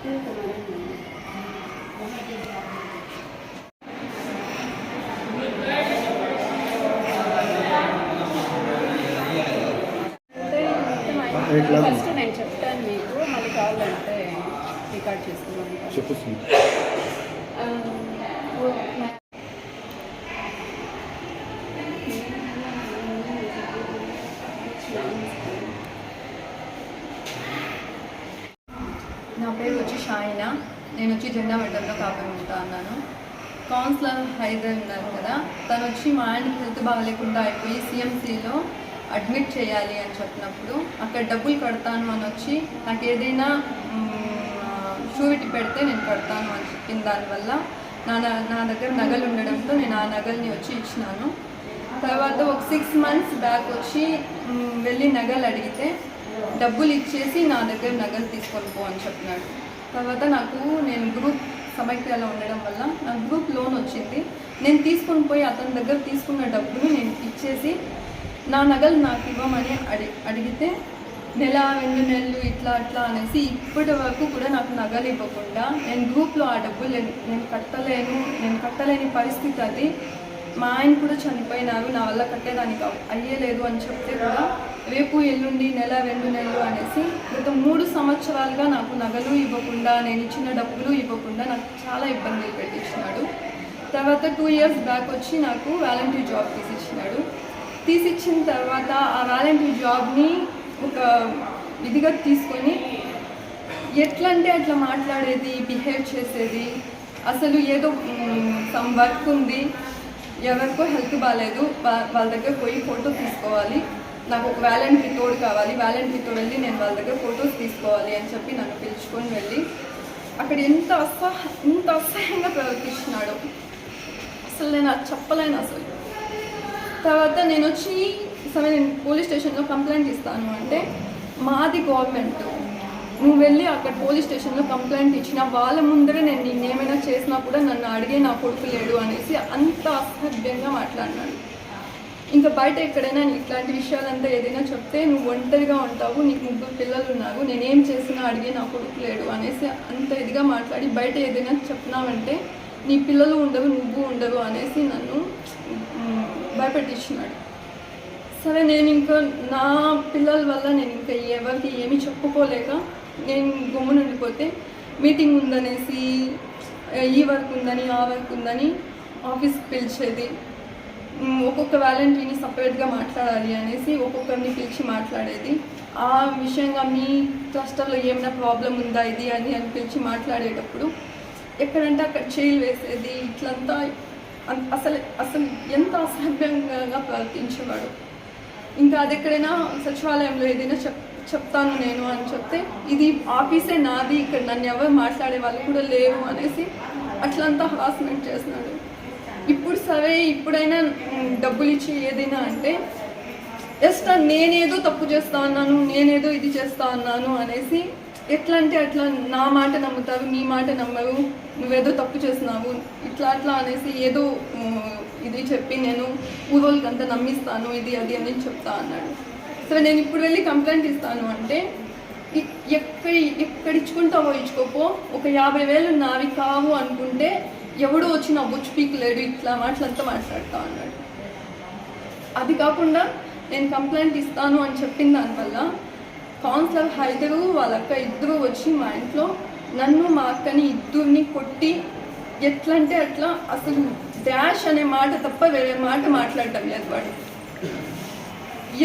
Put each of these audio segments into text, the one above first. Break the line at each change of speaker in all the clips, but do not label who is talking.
First నేను చెప్తాను మీకు, మళ్ళీ కావాలంటే రికార్డ్ చేసుకున్నాను.
చెప్పు.
నా పేరు వచ్చి షాయినా. నేను వచ్చి జెండా మెడల్లో కాపీ ఉంటా అన్నాను. కౌన్సిలర్ హైదర్ ఉన్నారు కదా, తను వచ్చి మా ఆయనకి హెల్త్ బాగాలేకుండా అయిపోయి సిఎంసిలో అడ్మిట్ చేయాలి అని చెప్పినప్పుడు అక్కడ డబ్బులు కడతాను అని వచ్చి నాకు ఏదైనా షూరిటీ పెడితే నేను కడతాను అని చెప్పిన దానివల్ల నా దగ్గర నగలు ఉండడంతో నేను ఆ నగల్ని వచ్చి ఇచ్చినాను. తర్వాత ఒక 6 months బ్యాక్ వచ్చి వెళ్ళి నగలు అడిగితే డబ్బులు ఇచ్చేసి నా దగ్గర నగలు తీసుకొని పో అని చెప్పినాడు. తర్వాత నేను గ్రూప్ సమైక్యాలో ఉండడం వల్ల నాకు గ్రూప్ లోన్ వచ్చింది. నేను తీసుకొని పోయి అతని దగ్గర తీసుకున్న డబ్బులు నేను ఇచ్చేసి నా నగలు నాకు ఇవ్వమని అడిగితే నెల 2 నెలలు ఇట్లా అనేసి ఇప్పటి వరకు కూడా నాకు నగలు ఇవ్వకుండా నేను గ్రూప్లో ఆ డబ్బులు నేను కట్టలేని పరిస్థితి అది. మా ఆయన కూడా చనిపోయినారు, నా వల్ల కట్టేదానికి అయ్యేలేదు అని చెప్తే కూడా రేపు ఎల్లుండి నెల 2 నెలలు అనేసి గత 3 సంవత్సరాలుగా నాకు నగలు ఇవ్వకుండా, నేను ఇచ్చిన డబ్బులు ఇవ్వకుండా నాకు చాలా ఇబ్బందులు పెట్టించినాడు. తర్వాత 2 years బ్యాక్ వచ్చి నాకు వాలంటీర్ జాబ్ తీసిచ్చిన తర్వాత ఆ వాలంటీర్ జాబ్ని ఒక ఇదిగా తీసుకొని ఎట్లా అంటే అట్లా మాట్లాడేది, బిహేవ్ చేసేది. అసలు ఏదో సమ్ వర్క్ ఉంది, ఎవరికో హెల్త్ బాగాలేదు, వాళ్ళ దగ్గర పోయి ఫోటో తీసుకోవాలి, నాకు ఒక వాలంటీర్ తోడు కావాలి, వాలంటీర్తో వెళ్ళి నేను వాళ్ళ దగ్గర ఫొటోస్ తీసుకోవాలి అని చెప్పి నన్ను పిలుచుకొని వెళ్ళి అక్కడ ఎంత అసహ్యంగా ప్రవర్తిస్తున్నాడు. అసలు నేను అది చెప్పలేను అసలు. తర్వాత నేను వచ్చి నేను పోలీస్ స్టేషన్లో కంప్లైంట్ ఇస్తాను అంటే మాది గవర్నమెంట్, నువ్వు వెళ్ళి అక్కడ పోలీస్ స్టేషన్లో కంప్లైంట్ ఇచ్చినా వాళ్ళ ముందరే నేను నేనేమైనా చేసినా కూడా నన్ను అడిగే నా కొడుకు లేడు అనేసి అంత అసభ్యంగా మాట్లాడినాడు. ఇంకా బయట ఎక్కడైనా ఇట్లాంటి విషయాలంతా ఏదైనా చెప్తే నువ్వు ఒంటరిగా ఉంటావు, నీకు 3 పిల్లలు ఉన్నారు, నేనేం చేసినా అడిగే నా కొడుకు లేడు అనేసి అంత ఇదిగా మాట్లాడి బయట ఏదైనా చెప్పినావంటే నీ పిల్లలు ఉండవు, నువ్వు ఉండవు అనేసి నన్ను భయపెట్టించినాడు. సరే నేను ఇంకా నా పిల్లల వల్ల నేను ఇంకా ఎవరికి ఏమీ చెప్పుకోలేక నేను గమ్మున ఉండిపోతే మీటింగ్ ఉందనేసి ఈ వర్క్ ఉందని ఆ వర్క్ ఉందని ఆఫీస్కి పిలిచేది. ఒక్కొక్క వాలంటీర్ని సపరేట్గా మాట్లాడాలి అనేసి ఒక్కొక్కరిని పిలిచి మాట్లాడేది. ఆ విషయంగా మీ క్లస్టర్లో ఏమైనా ప్రాబ్లం ఉందా ఇది అని పిలిచి మాట్లాడేటప్పుడు ఎక్కడంటే అక్కడ చేయిలు వేసేది. ఇట్లంతా అసలు ఎంత అసభ్యంగా ప్రవర్తించేవాడు. ఇంకా అది ఎక్కడైనా సచివాలయంలో ఏదైనా చెప్తాను నేను అని చెప్తే ఇది ఆఫీసే నాది, ఇక్కడ నన్ను ఎవరు మాట్లాడే వాళ్ళు కూడా లేరు అనేసి అట్లంతా హరాస్మెంట్ చేస్తున్నాడు. ఇప్పుడు సరే ఇప్పుడైనా డబ్బులు ఇచ్చి ఏదైనా అంటే జస్ట్ నేనేదో తప్పు చేస్తా ఉన్నాను, నేనేదో ఇది చేస్తా ఉన్నాను అనేసి ఎట్లా అంటే అట్లా నా మాట నమ్ముతారు, నీ మాట నమ్మరు, నువ్వేదో తప్పు చేస్తున్నావు ఇట్లా అనేసి ఏదో ఇది చెప్పి నేను ఊరోళ్ళకి అంతా నమ్మిస్తాను ఇది అది అని చెప్తా అన్నాడు. సరే నేను ఇప్పుడు వెళ్ళి కంప్లైంట్ ఇస్తాను అంటే ఎక్కడిచ్చుకుంటావో ఇచ్చుకోపో, ఒక 50,000 నావి కావు అనుకుంటే ఎవడో వచ్చి నా బొచ్చు పీకలేడు, ఇట్లా మాటలంతా మాట్లాడుతా అన్నాడు. అది కాకుండా నేను కంప్లైంట్ ఇస్తాను అని చెప్పిన దానివల్ల కౌన్సిలర్ హైదరు వాళ్ళ అక్క ఇద్దరు వచ్చి మా ఇంట్లో నన్ను మా అక్కని ఇద్దరిని కొట్టి ఎట్లా అంటే అట్లా అసలు డాష్ అనే మాట తప్ప వేరే మాట మాట్లాడటం లేదు వాడు.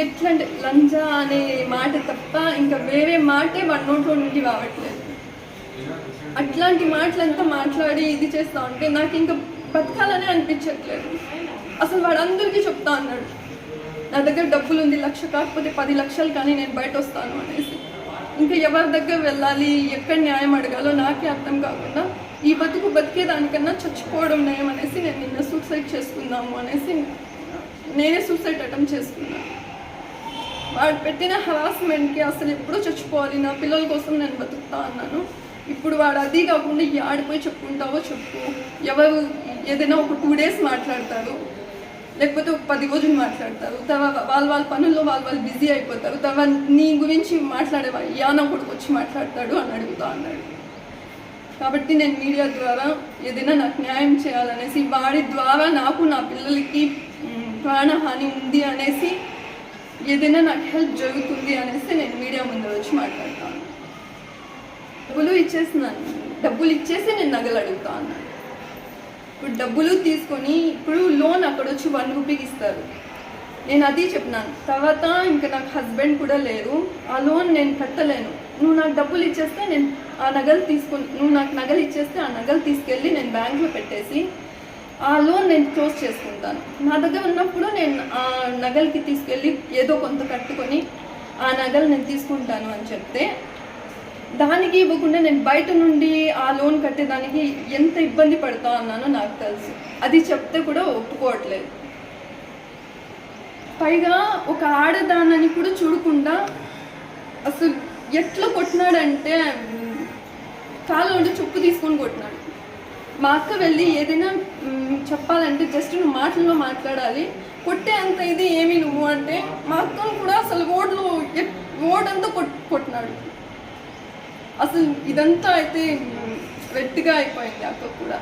ఎట్లా అంటే లంజా అనే మాట తప్ప ఇంకా వేరే మాటే వాడి నోట్లో నుండి రావట్లేదు. అట్లాంటి మాటలంతా మాట్లాడి ఇది చేస్తా ఉంటే నాకు ఇంకా బతకాలనే అనిపించట్లేదు. అసలు వాడు అందరికీ చెప్తా అన్నాడు నా దగ్గర డబ్బులు ఉంది, 1,00,000 కాకపోతే 10 లక్షలు కానీ నేను బయట వస్తాను అనేసి. ఇంకా ఎవరి దగ్గర వెళ్ళాలి, ఎక్కడ న్యాయం అడగాలో నాకే అర్థం కాకుండా ఈ బతికేదానికన్నా చచ్చిపోవడం నయం అనేసి నేను నిన్న సూసైడ్ చేసుకుందాము అనేసి నేనే సూసైడ్ అటెంప్ట్ చేసుకున్నాను. వాడు పెట్టిన హరాస్మెంట్కి అసలు ఎప్పుడూ చచ్చిపోవాలి, నా పిల్లల కోసం నేను బతుకుతా అన్నాను. ఇప్పుడు వాడు అది కాకుండా ఆడిపోయి చెప్పుకుంటావో చెప్పు, ఎవరు ఏదైనా ఒక 2 days మాట్లాడతారు, లేకపోతే ఒక 10 రోజులు మాట్లాడతారు, తర్వాత వాళ్ళ పనుల్లో వాళ్ళు బిజీ అయిపోతారు, తర్వాత నీ గురించి మాట్లాడేవాళ్ళు యానా కొడుకు వచ్చి మాట్లాడతాడు అని అడుగుతా అన్నాడు. కాబట్టి నేను మీడియా ద్వారా ఏదైనా నాకు న్యాయం చేయాలనేసి, వాడి ద్వారా నాకు నా పిల్లలకి ప్రాణహాని ఉంది అనేసి, ఏదైనా నాకు హెల్ప్ జరుగుతుంది అనేసి నేను మీడియా ముందు వచ్చి మాట్లాడతాను. డబ్బులు ఇచ్చేసి నేను నగలు అడుగుతా అన్నాను. ఇప్పుడు డబ్బులు తీసుకొని ఇప్పుడు లోన్ అక్కడ వచ్చి 1 రూపీకి ఇస్తారు. నేను అది చెప్పినాను. తర్వాత ఇంకా నాకు హస్బెండ్ కూడా లేరు, ఆ లోన్ నేను కట్టలేను, నువ్వు నాకు డబ్బులు ఇచ్చేస్తే నేను ఆ నగలు నువ్వు నాకు నగలు ఇచ్చేస్తే ఆ నగలు తీసుకెళ్ళి నేను బ్యాంక్లో పెట్టేసి ఆ లోన్ నేను క్లోజ్ చేసుకుంటాను. నా దగ్గర ఉన్నప్పుడు నేను ఆ నగలకి తీసుకెళ్ళి ఏదో కొంత కట్టుకొని ఆ నగలు నేను తీసుకుంటాను అని చెప్తే, దానికి ఇవ్వకుండా నేను బయట నుండి ఆ లోన్ కట్టేదానికి ఎంత ఇబ్బంది పడతా అన్నానో నాకు తెలుసు. అది చెప్తే కూడా ఒప్పుకోవట్లేదు. పైగా ఒక ఆడదానని కూడా చూడకుండా అసలు ఎట్లా కొట్టినాడంటే కాళ్ళ నుండి చొప్పు తీసుకొని కొట్టినాడు. మా అక్క వెళ్ళి ఏదైనా చెప్పాలంటే జస్ట్ నువ్వు మాటల్లో మాట్లాడాలి, కొట్టే అంత ఇది ఏమి నువ్వు అంటే మా అక్కను కూడా అసలు ఓడంతా కొట్టినాడు. అసలు ఇదంతా అయితే వెట్టిగా అయిపోయింది అక్క కూడా.